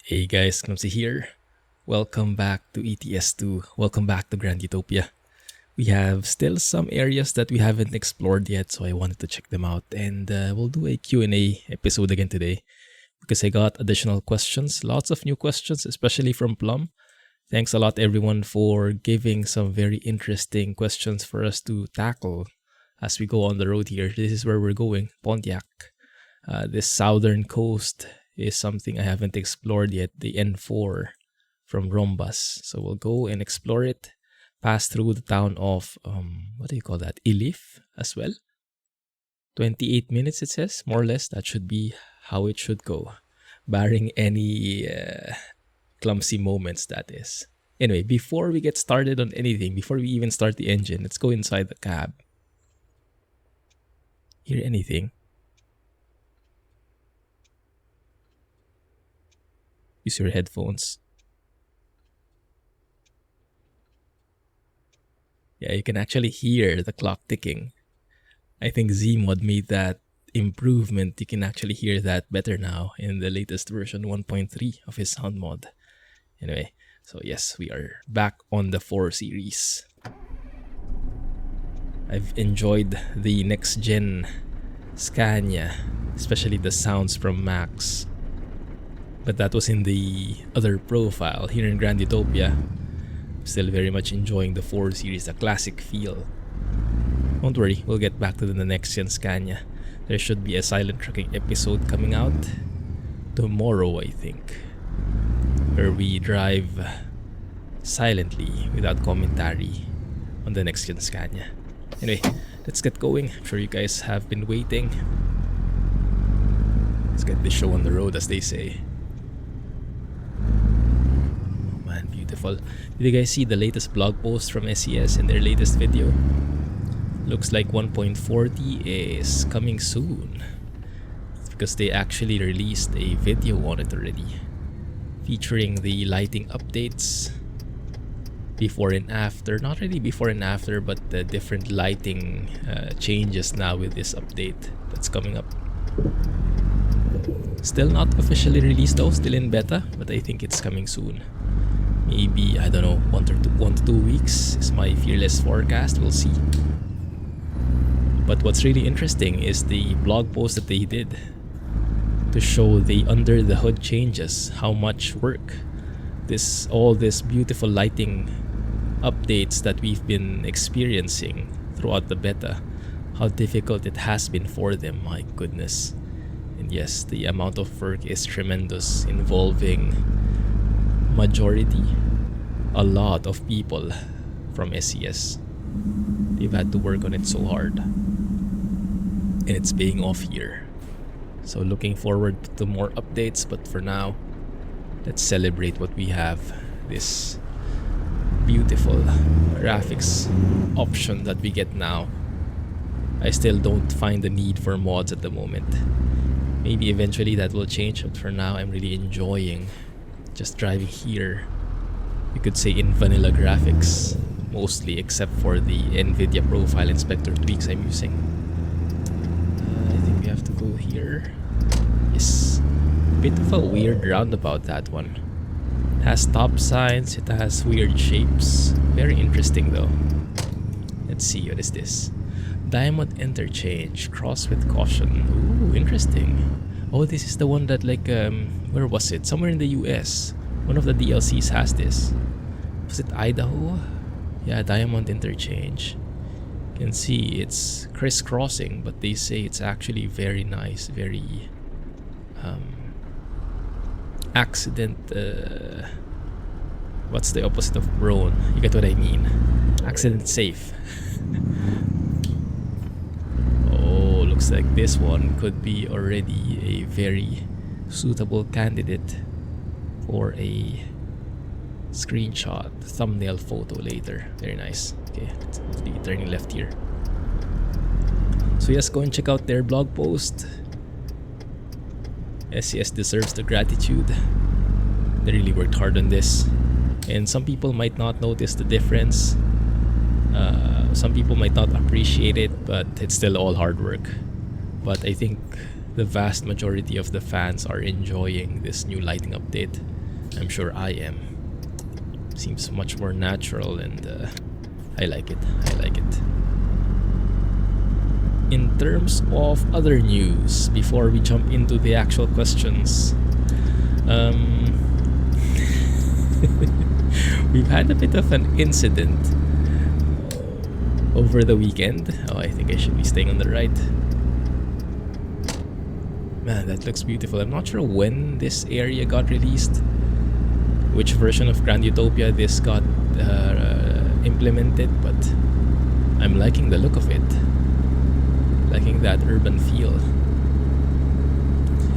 Hey guys, Clumsy here. Welcome back to ETS2. Welcome back to Grand Utopia. We have still some areas that we haven't explored yet, so I wanted to check them out. And we'll do a Q&A episode again today because I got additional questions, lots of new questions, especially from Plum. Thanks a lot everyone for giving some very interesting questions for us to tackle as we go on the road here. This is where we're going, Pontiac. This southern coast is something I haven't explored yet, the N4 from Rombas. So we'll go and explore it, pass through the town of, what do you call that, Ilif as well. 28 minutes it says, more or less. That should be how it should go, barring any clumsy moments, that is. Anyway, before we get started on anything, before we even start the engine, let's go inside the cab. Hear anything? Use your headphones. Yeah, you can actually hear the clock ticking. I think Zeemod made that improvement. You can actually hear that better now in the latest version 1.3 of his sound mod. Anyway, so yes, we are back on the 4 series. I've enjoyed the next gen Scania, especially the sounds from Max. But that was in the other profile. Here in Grand Utopia, still very much enjoying the 4 series, the classic feel. Don't worry, we'll get back to the next gen Scania. There should be a silent trucking episode coming out tomorrow, I think, where we drive silently without commentary on the next gen Scania. Anyway, let's get going. I'm sure you guys have been waiting. Let's get this show on the road, as they say. Beautiful. Did you guys see the latest blog post from SCS in their latest video? Looks like 1.40 is coming soon. It's because they actually released a video on it already, featuring the lighting updates before and after. Not really before and after, but the different lighting changes now with this update that's coming up. Still not officially released though, still in beta, but I think it's coming soon. Maybe, I don't know, 1 to 2 weeks is my fearless forecast. We'll see. But what's really interesting is the blog post that they did to show the under the hood changes, how much work all this beautiful lighting updates that we've been experiencing throughout the beta, how difficult it has been for them. My goodness. And yes, the amount of work is tremendous, involving a lot of people from SCS. They've had to work on it so hard, and it's paying off here. So looking forward to more updates, but for now, let's celebrate what we have, this beautiful graphics option that we get now. I still don't find the need for mods at the moment. Maybe eventually that will change, but for now I'm really enjoying just driving here, you could say, in vanilla graphics mostly, except for the NVIDIA profile inspector tweaks I'm using. I think we have to go here. Yes, bit of a weird roundabout, that one. It has stop signs, it has weird shapes. Very interesting though. Let's see, what is this? Diamond interchange, cross with caution. Ooh, interesting. Oh, this is the one that, like, where was it? Somewhere in the US. One of the DLCs has this. Was it Idaho? Yeah, Diamond Interchange. You can see it's crisscrossing, but they say it's actually very nice, very accident. What's the opposite of prone? You get what I mean? Accident safe. Looks like this one could be already a very suitable candidate for a screenshot, thumbnail photo later. Very nice. Okay, let's be turning left here. So yes, go and check out their blog post. SCS deserves the gratitude. They really worked hard on this, and some people might not notice the difference. Some people might not appreciate it, but it's still all hard work. But I think the vast majority of the fans are enjoying this new lighting update. I'm sure I am. Seems much more natural, and I like it. I like it. In terms of other news, before we jump into the actual questions, we've had a bit of an incident over the weekend. Oh, I think I should be staying on the right. Man, that looks beautiful. I'm not sure when this area got released, which version of Grand Utopia this got implemented, but I'm liking the look of it. Liking that urban feel.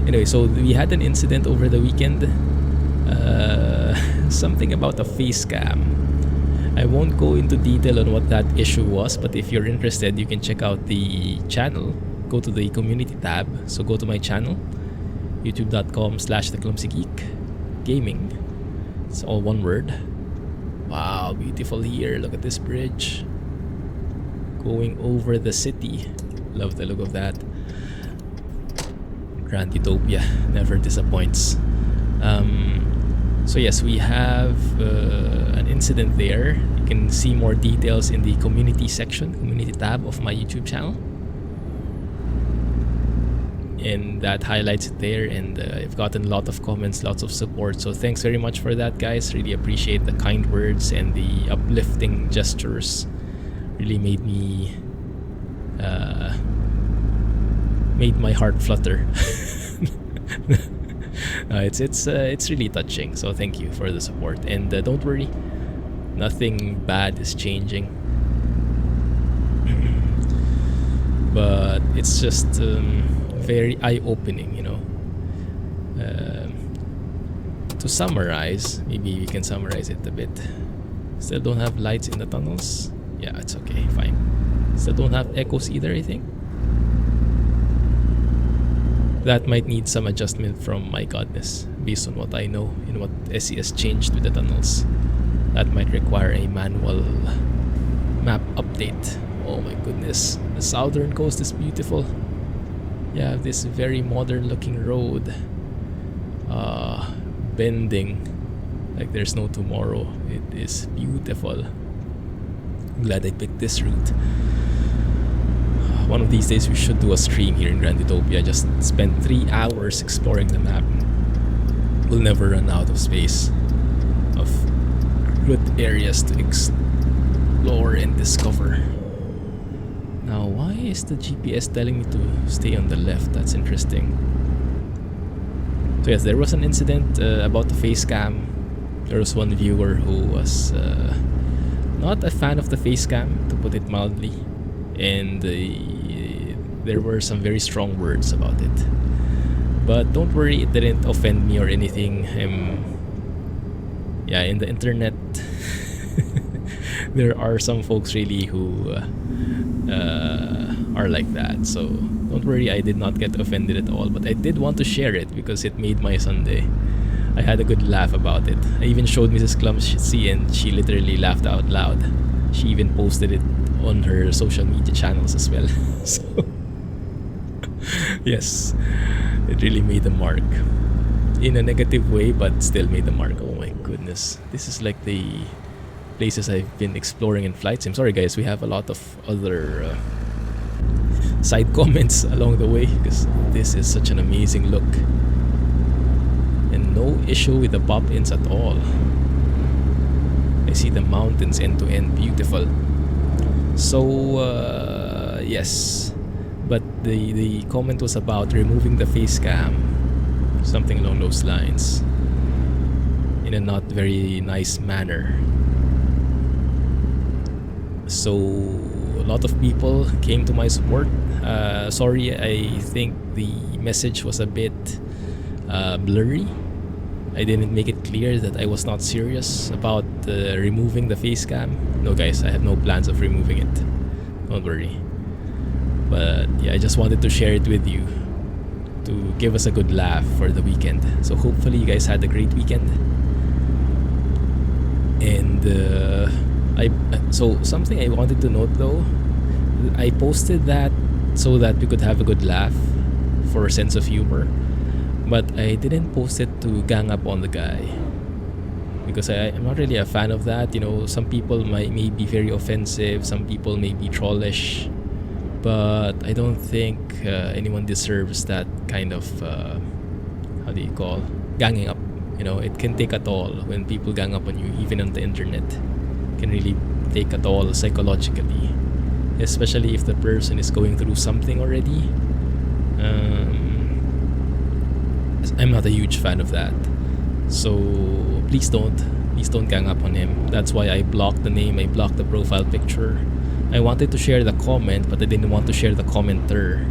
Anyway, so we had an incident over the weekend. Something about a face cam. I won't go into detail on what that issue was, but if you're interested, you can check out the channel. Go to the community tab. So go to my channel, youtube.com/theclumsygeek gaming. It's all one word. Wow, beautiful here. Look at this bridge going over the city. Love the look of that. Grand Utopia never disappoints. So yes, we have an incident there. You can see more details in the community section, community tab of my YouTube channel. And that highlights it there, and I've gotten a lot of comments, lots of support, so thanks very much for that, guys. Really appreciate the kind words and the uplifting gestures. Really made me made my heart flutter. It's really touching, so thank you for the support, and don't worry, nothing bad is changing. But it's just very eye-opening, you know. To summarize, maybe we can summarize it a bit. Still don't have lights in the tunnels. Yeah, it's okay, fine. Still don't have echoes either, I think. That might need some adjustment from MyGodness, based on what I know and what SCS changed with the tunnels. That might require a manual map update. Oh my goodness, the southern coast is beautiful. You have this very modern looking road, bending like there's no tomorrow. It is beautiful. I'm glad I picked this route. One of these days we should do a stream here in Grand Utopia. Just spend 3 hours exploring the map. We'll never run out of space, of good areas to explore and discover. Now, why is the GPS telling me to stay on the left? That's interesting. So yes, there was an incident about the face cam. There was one viewer who was not a fan of the face cam, to put it mildly, and there were some very strong words about it. But don't worry, it didn't offend me or anything. Yeah, in the internet there are some folks really who are like that, so don't worry, I did not get offended at all. But I did want to share it because it made my Sunday. I had a good laugh about it. I even showed Mrs. Clumsy, and she literally laughed out loud. She even posted it on her social media channels as well. So yes, it really made a mark. In a negative way, but still made a mark. Oh my goodness. This is like the places I've been exploring in flight sim. Sorry guys, we have a lot of other side comments along the way because this is such an amazing look. And no issue with the pop-ins at all. I see the mountains end to end, beautiful. So yes, but the comment was about removing the face cam, something along those lines, in a not very nice manner. So a lot of people came to my support. Sorry, I think the message was a bit blurry. I didn't make it clear that I was not serious about removing the face cam. No guys, I have no plans of removing it. Don't worry. But yeah, I just wanted to share it with you to give us a good laugh for the weekend. So hopefully you guys had a great weekend. And so something I wanted to note though, I posted that so that we could have a good laugh for a sense of humor. But I didn't post it to gang up on the guy. because I'm not really a fan of that. You know, some people may be very offensive, some people may be trollish, but I don't think anyone deserves that kind of how do you call, ganging up. You know, it can take a toll when people gang up on you, even on the internet. It can really take a toll psychologically, especially if the person is going through something already. I'm not a huge fan of that, so please don't gang up on him. That's why I blocked the name, I blocked the profile picture. I wanted to share the comment, but I didn't want to share the commenter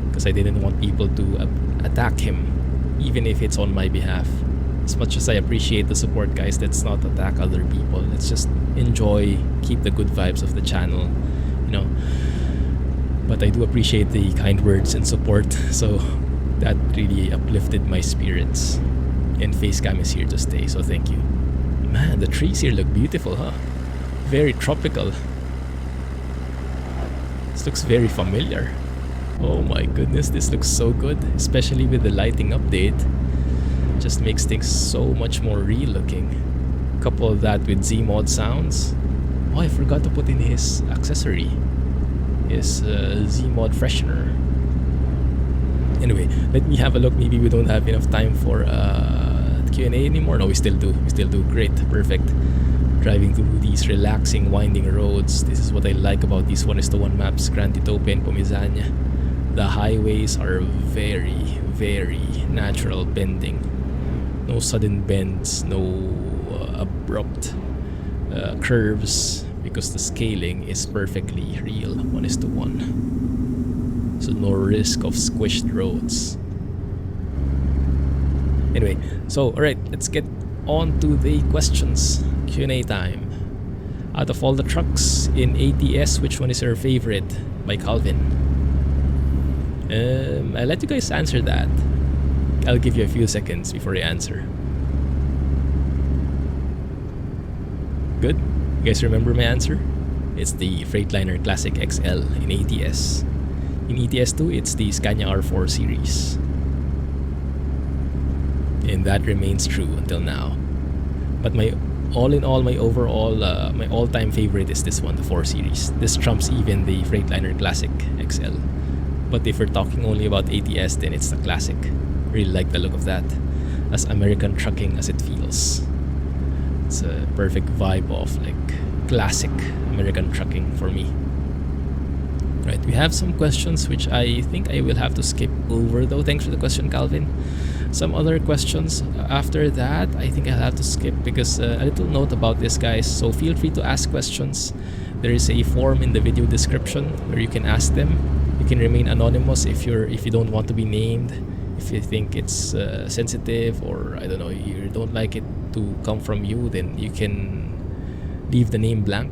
because I didn't want people to attack him, even if it's on my behalf. As much as I appreciate the support, guys, let's not attack other people. Let's just enjoy, keep the good vibes of the channel, you know. But I do appreciate the kind words and support, so that really uplifted my spirits. And Facecam is here to stay, so thank you. Man, the trees here look beautiful, huh? Very tropical. This looks very familiar. Oh my goodness, this looks so good, especially with the lighting update. Just makes things so much more real looking. Couple that with Zeemod sounds. Oh, I forgot to put in his accessory, his Zeemod freshener. Anyway, let me have a look. Maybe we don't have enough time for Q&A anymore. No, we still do. We still do. Great. Perfect. Driving through these relaxing, winding roads. This is what I like about these 1:1 maps, Grand Utopia and Pomizania. The highways are very, very natural bending. No sudden bends, no abrupt curves, because the scaling is perfectly real, 1:1. So no risk of squished roads. Anyway, so alright, let's get on to the questions. Q&A time. Out of all the trucks in ATS, which one is your favorite? By Calvin. I'll let you guys answer that. I'll give you a few seconds before you answer. Good? You guys remember my answer? It's the Freightliner Classic XL in ATS. In ETS2, it's the Scania R4 series. And that remains true until now. But my all-in-all, my overall, my all-time favorite is this one, the 4 series. This trumps even the Freightliner Classic XL. But if we're talking only about ATS, then it's the Classic. Really like the look of that. As American trucking as it feels. It's a perfect vibe of like classic American trucking for me. Right, we have some questions which I think I will have to skip over though. Thanks for the question, Calvin. Some other questions after that I think I'll have to skip because a little note about this, guys. So feel free to ask questions. There is a form in the video description where you can ask them. You can remain anonymous if you don't want to be named. If you think it's sensitive, or I don't know, you don't like it to come from you, then you can leave the name blank.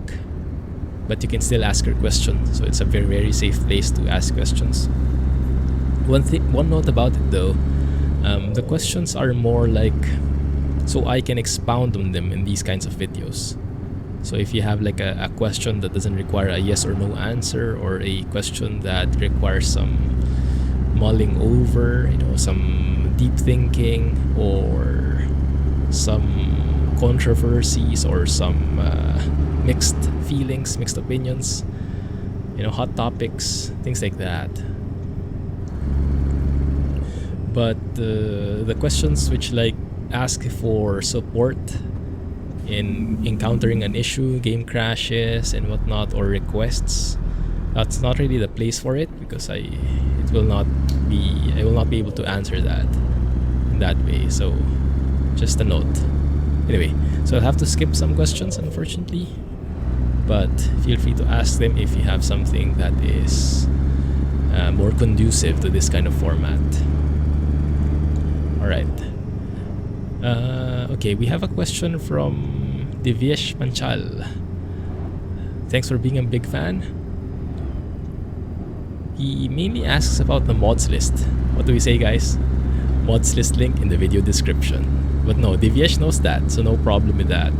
But you can still ask your question, so it's a very, very safe place to ask questions. One note about it though, the questions are more like so I can expound on them in these kinds of videos. So if you have like a question that doesn't require a yes or no answer, or a question that requires some mulling over, you know, some deep thinking, or some controversies, or some mixed feelings, mixed opinions, you know, hot topics, things like that. But the questions which like ask for support in encountering an issue, game crashes and whatnot, or requests, that's not really the place for it, because I will not be able to answer that in that way. So just a note. Anyway, so I'll have to skip some questions, unfortunately, but feel free to ask them if you have something that is more conducive to this kind of format. Alright. Okay, we have a question from Divyesh Panchal. Thanks for being a big fan. He mainly asks about the mods list. What do we say, guys? Mods list link in the video description. But no, Divyesh knows that, so no problem with that.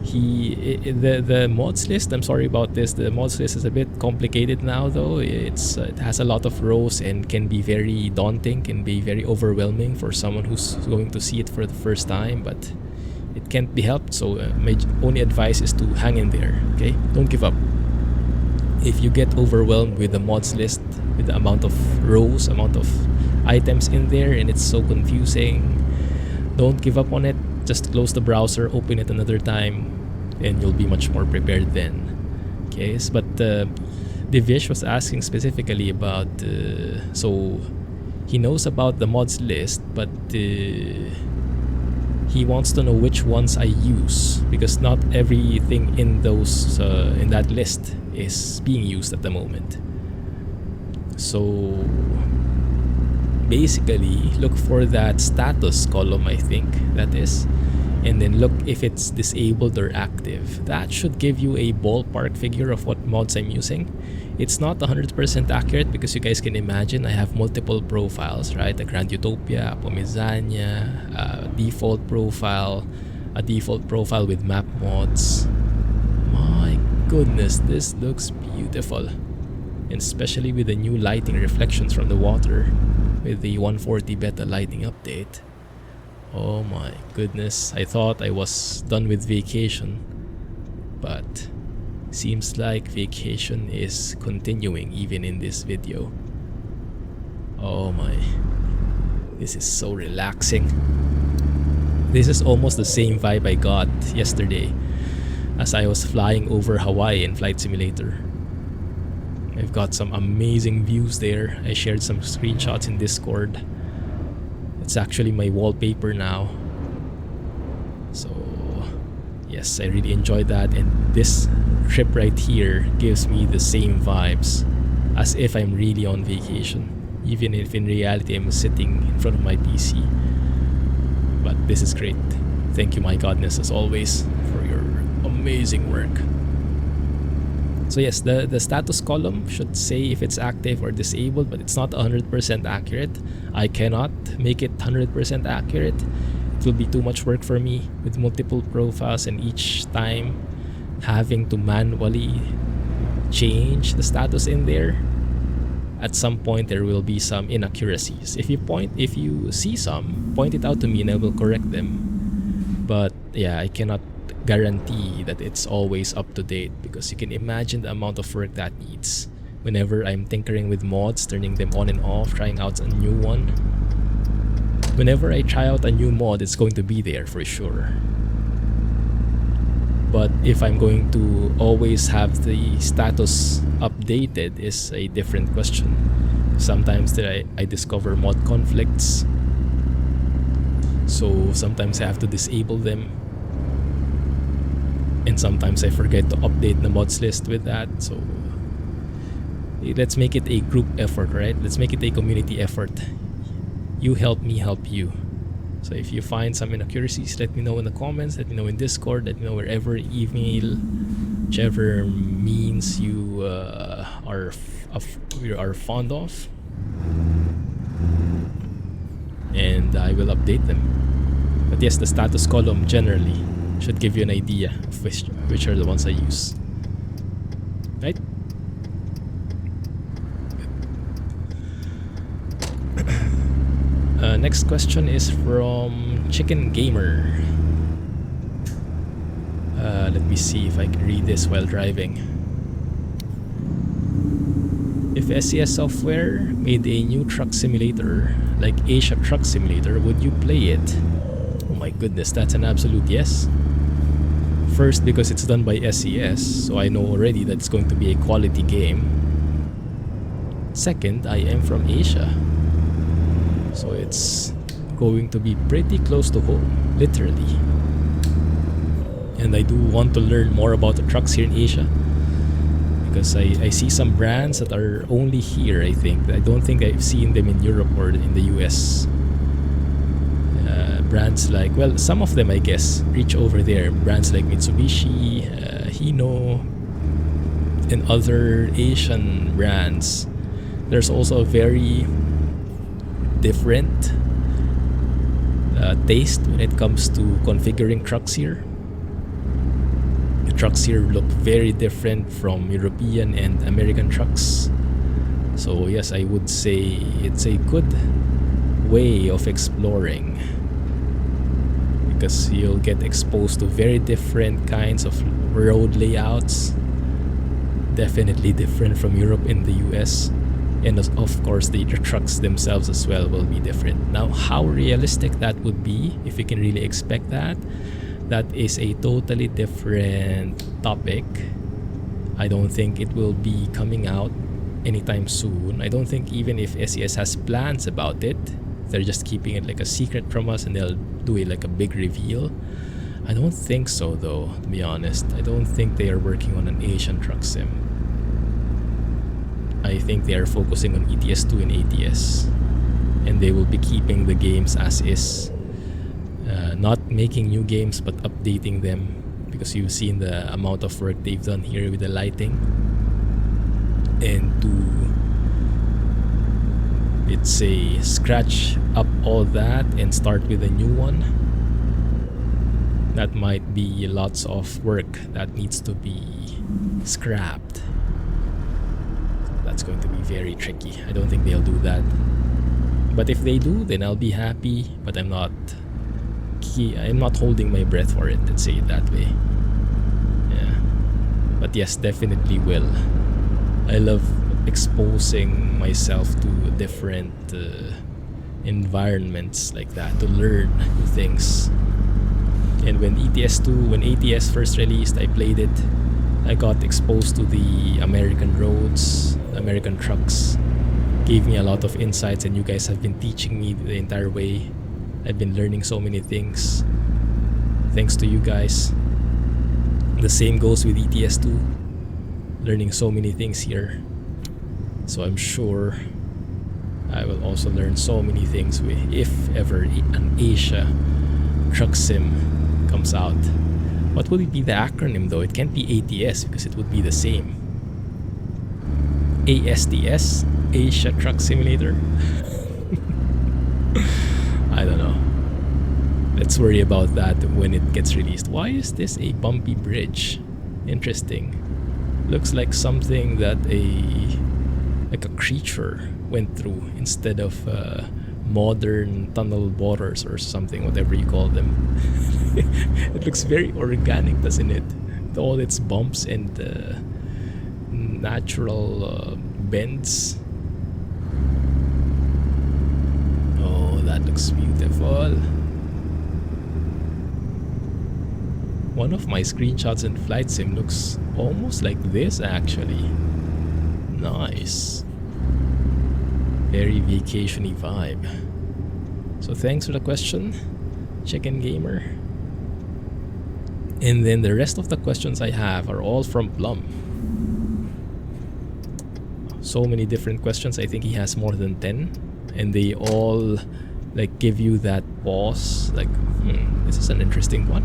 The mods list, I'm sorry about this, the mods list is a bit complicated now though. It has a lot of rows and can be very daunting, can be very overwhelming for someone who's going to see it for the first time. But It can't be helped, so my only advice is to hang in there, okay? Don't give up. If you get overwhelmed with the mods list, with the amount of rows, amount of items in there, and it's so confusing, don't give up on it. Just close the browser, open it another time, and you'll be much more prepared then. Okay, but Divyesh was asking specifically about, so he knows about the mods list, but he wants to know which ones I use, because not everything in those in that list is being used at the moment. So basically, look for that status column, I think that is, and then look if it's disabled or active. That should give you a ballpark figure of what mods I'm using. It's not 100% accurate because you guys can imagine I have multiple profiles, right? A Grand Utopia, Pomezania, a default profile, a default profile with map mods. My goodness, this looks beautiful. And especially with the new lighting reflections from the water with the 140 beta lighting update. Oh my goodness, I thought I was done with vacation, but seems like vacation is continuing even in this video. Oh my, this is so relaxing. This is almost the same vibe I got yesterday as I was flying over Hawaii in Flight Simulator. I've got some amazing views there. I shared some screenshots in Discord. It's actually my wallpaper now. So yes, I really enjoyed that, and this trip right here gives me the same vibes as if I'm really on vacation, even if in reality I'm sitting in front of my PC. But this is great. Thank you, MyGodness, as always, for your amazing work. So yes, the status column should say if it's active or disabled, but it's not 100% accurate. I cannot make it 100% accurate. It will be too much work for me with multiple profiles and each time having to manually change the status in there. At some point there will be some inaccuracies. If you see some, point it out to me and I will correct them. But yeah, I cannot guarantee that it's always up to date, because you can imagine the amount of work that needs. Whenever I'm tinkering with mods, turning them on and off, trying out a new one. Whenever I try out a new mod, it's going to be there for sure. But if I'm going to always have the status updated is a different question. Sometimes I discover mod conflicts, so sometimes I have to disable them. And sometimes I forget to update the mods list with that. So let's make it a group effort, right? Let's make it a community effort. You help me help you. So if you find some inaccuracies, let me know in the comments, let me know in Discord, let me know wherever, email, whichever means you are fond of. And I will update them. But yes, the status column generally should give you an idea of which are the ones I use. Right? Next question is from Chicken Gamer. Let me see if I can read this while driving. If SCS Software made a new truck simulator like Asia Truck Simulator, would you play it? Oh my goodness, that's an absolute yes. First, because it's done by SCS, so I know already that it's going to be a quality game. Second, I am from Asia, so it's going to be pretty close to home, literally. And I do want to learn more about the trucks here in Asia, because I see some brands that are only here, I think. I don't think I've seen them in Europe or in the US. Brands like, well, some of them I guess reach over there. Brands like Mitsubishi, Hino, and other Asian brands. There's also a very different taste when it comes to configuring trucks here. The trucks here look very different from European and American trucks. So yes, I would say it's a good way of exploring, because you'll get exposed to very different kinds of road layouts. Definitely different from Europe and the US. And of course, the trucks themselves as well will be different. Now, how realistic that would be, if you can really expect that, that is a totally different topic. I don't think it will be coming out anytime soon. I don't think even if SCS has plans about it, they're just keeping it like a secret from us and they'll do it like a big reveal. I don't think so though, to be honest. I don't think they are working on an Asian truck sim. I think they are focusing on ETS2 and ATS. And they will be keeping the games as is. Not making new games but updating them, because you've seen the amount of work they've done here with the lighting. And to, let's say, scratch up all that and start with a new one, that might be lots of work that needs to be scrapped. That's going to be very tricky. I don't think they'll do that. But if they do, then I'll be happy, but I'm not holding my breath for it, let's say it that way. Yeah. But yes, definitely will. I love exposing myself to different environments like that to learn new things. And when ATS first released, I played it. I got exposed to the American roads, American trucks. Gave me a lot of insights, and you guys have been teaching me the entire way. I've been learning so many things thanks to you guys. The same goes with ETS2. Learning so many things here. So I'm sure I will also learn so many things if ever an Asia truck sim comes out. What would be the acronym though? It can't be ATS because it would be the same. ASTS? Asia Truck Simulator? I don't know. Let's worry about that when it gets released. Why is this a bumpy bridge? Interesting. Looks like something that a creature went through instead of modern tunnel borers or something, whatever you call them. It looks very organic, doesn't it? With all its bumps and natural bends. Oh, that looks beautiful. One of my screenshots in Flight Sim looks almost like this actually. Nice. Very vacation-y vibe. So thanks for the question, Chicken Gamer. And then the rest of the questions I have are all from Plum. So many different questions. I think he has more than 10. And they all like give you that pause. Like, this is an interesting one.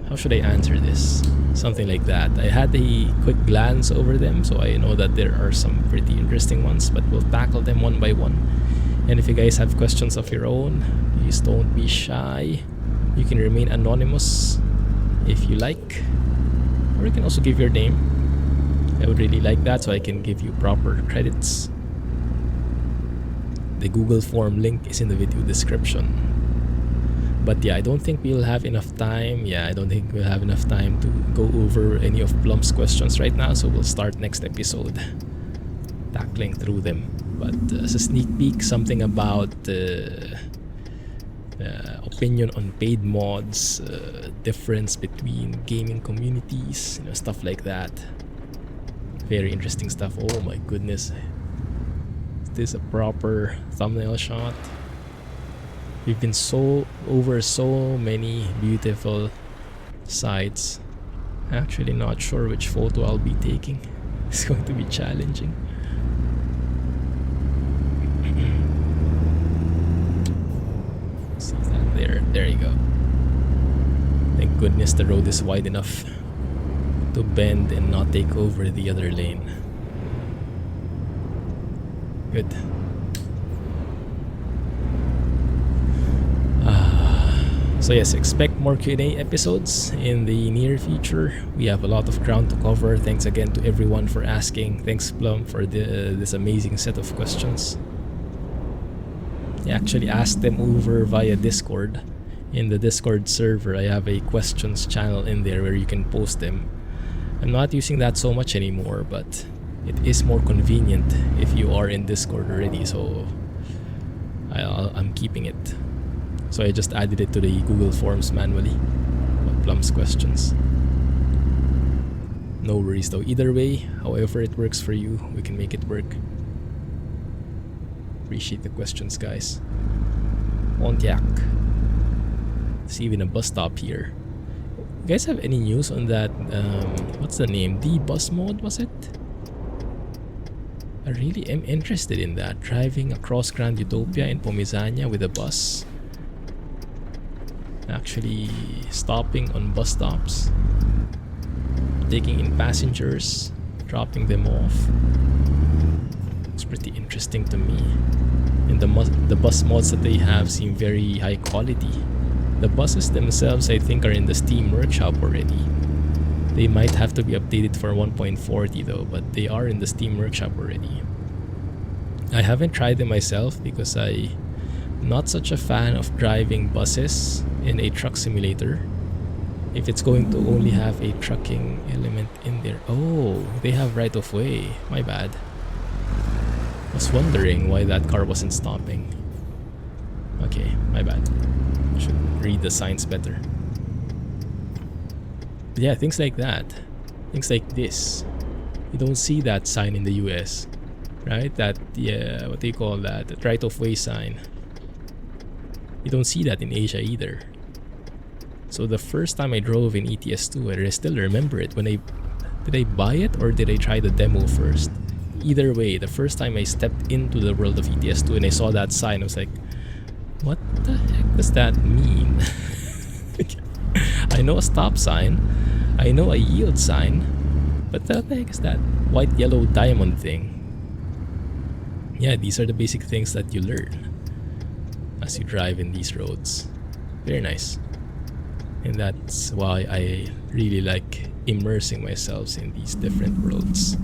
How should I answer this? Something like that. I had a quick glance over them, so I know that there are some pretty interesting ones, but we'll tackle them one by one. And if you guys have questions of your own, please don't be shy. You can remain anonymous if you like, or you can also give your name. I would really like that so I can give you proper credits. The Google form link is in the video description. But yeah, I don't think we'll have enough time. I don't think we'll have enough time to go over any of Plum's questions right now. So we'll start next episode tackling through them. But as a sneak peek, something about opinion on paid mods, difference between gaming communities, stuff like that. Very interesting stuff. Oh my goodness. Is this a proper thumbnail shot? We've been over so many beautiful sites. Actually not sure which photo I'll be taking. It's going to be challenging. See that there? There you go. Thank goodness the road is wide enough to bend and not take over the other lane. Good. So yes, expect more Q&A episodes in the near future. We have a lot of ground to cover. Thanks again to everyone for asking. Thanks Plum for this amazing set of questions. I actually asked them over via Discord, in the Discord server, I have a questions channel in there where you can post them. I'm not using that so much anymore, but it is more convenient if you are in Discord already, so I'm keeping it. So I just added it to the Google Forms manually. Plum's questions. No worries though. Either way, however it works for you, we can make it work. Appreciate the questions, guys. Pontiac. There's even a bus stop here. You guys have any news on that? What's the name? The bus mode, was it? I really am interested in that. Driving across Grand Utopia in Pomizania with a bus. Actually stopping on bus stops. Taking in passengers. Dropping them off. It's pretty interesting to me. And the bus mods that they have seem very high quality. The buses themselves, I think, are in the Steam Workshop already. They might have to be updated for 1.40 though, but they are in the Steam Workshop already. I haven't tried them myself because I'm not such a fan of driving buses in a truck simulator. If it's going to only have a trucking element in there. Oh, they have right of way. My bad. I was wondering why that car wasn't stopping. Okay, my bad. Should read the signs better. But yeah, things like that. Things like this. You don't see that sign in the US. Right? That, yeah, what do you call that? The right of way sign. You don't see that in Asia either. So the first time I drove in ETS2, I still remember it. Did I buy it or did I try the demo first? Either way, the first time I stepped into the world of ETS2 and I saw that sign, I was like, what the heck does that mean? I know a stop sign, I know a yield sign, but what the heck is that white yellow diamond thing? Yeah, these are the basic things that you learn as you drive in these roads. Very nice. And that's why I really like immersing myself in these different worlds.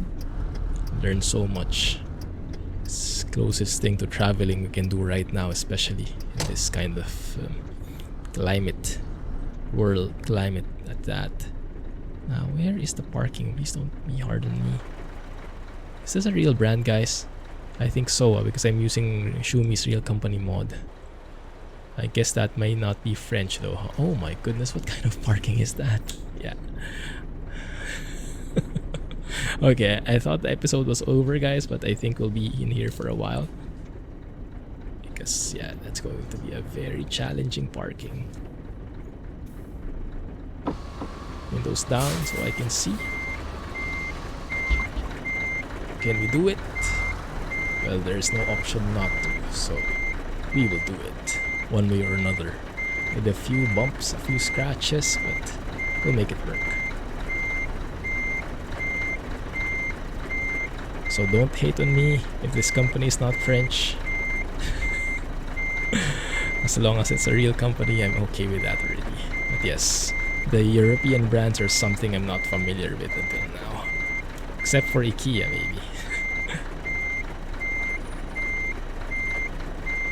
Learn so much. It's the closest thing to traveling we can do right now, especially in this kind of climate, world climate at that. Now, where is the parking? Please don't be hard on me. Is this a real brand, guys? I think so, because I'm using Shumi's Real Company mod. I guess that may not be French though. Oh my goodness, what kind of parking is that? Yeah. Okay, I thought the episode was over, guys, but I think we'll be in here for a while. Because, yeah, that's going to be a very challenging parking. Windows down so I can see. Can we do it? Well, there's no option not to, so we will do it one way or another. With a few bumps, a few scratches, but we'll make it work. So don't hate on me if this company is not French. As long as it's a real company, I'm okay with that already. But yes, the European brands are something I'm not familiar with until now. Except for IKEA, maybe.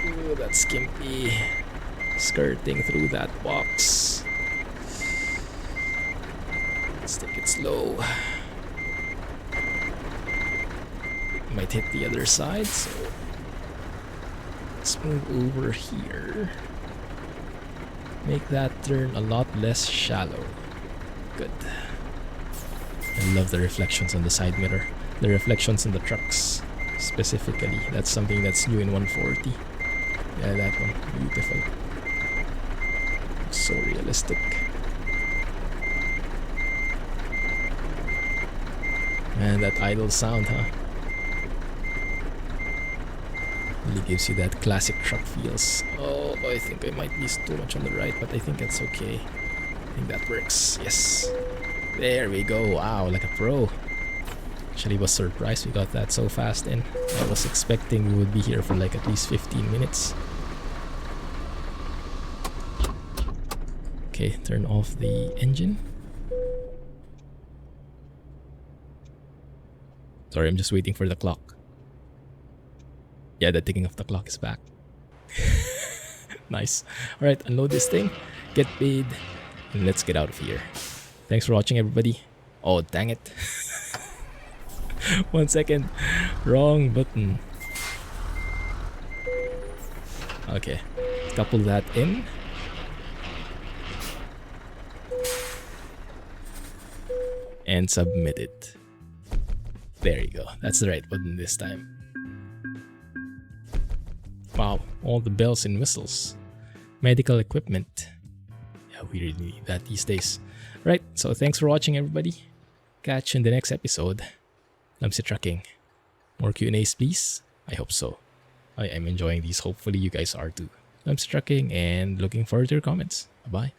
Ooh, that's skimpy. Skirting through that box. Let's take it slow. Might hit the other side, so let's move over here. Make that turn a lot less shallow. Good. I love the reflections on the side mirror. The reflections in the trucks, specifically. That's something that's new in 140. Yeah, that one. Beautiful. So realistic. Man, that idle sound, huh? Really gives you that classic truck feels. Oh, I think I might be too much on the right, but I think that's okay. I think that works. Yes. There we go. Wow, like a pro. Actually was surprised we got that so fast in. I was expecting we would be here for like at least 15 minutes. Okay, turn off the engine. Sorry, I'm just waiting for the clock. Yeah, the ticking of the clock is back. Nice. All right, unload this thing, get paid, and let's get out of here. Thanks for watching, everybody. Oh, dang it. 1 second. Wrong button. Okay. Couple that in. And submit it. There you go. That's the right button this time. Wow, all the bells and whistles. Medical equipment. Yeah, we really need that these days. Right, so thanks for watching, everybody. Catch you in the next episode. Clumsy Trucking. More Q&As, please? I hope so. I am enjoying these. Hopefully you guys are too. Clumsy Trucking and looking forward to your comments. Bye-bye.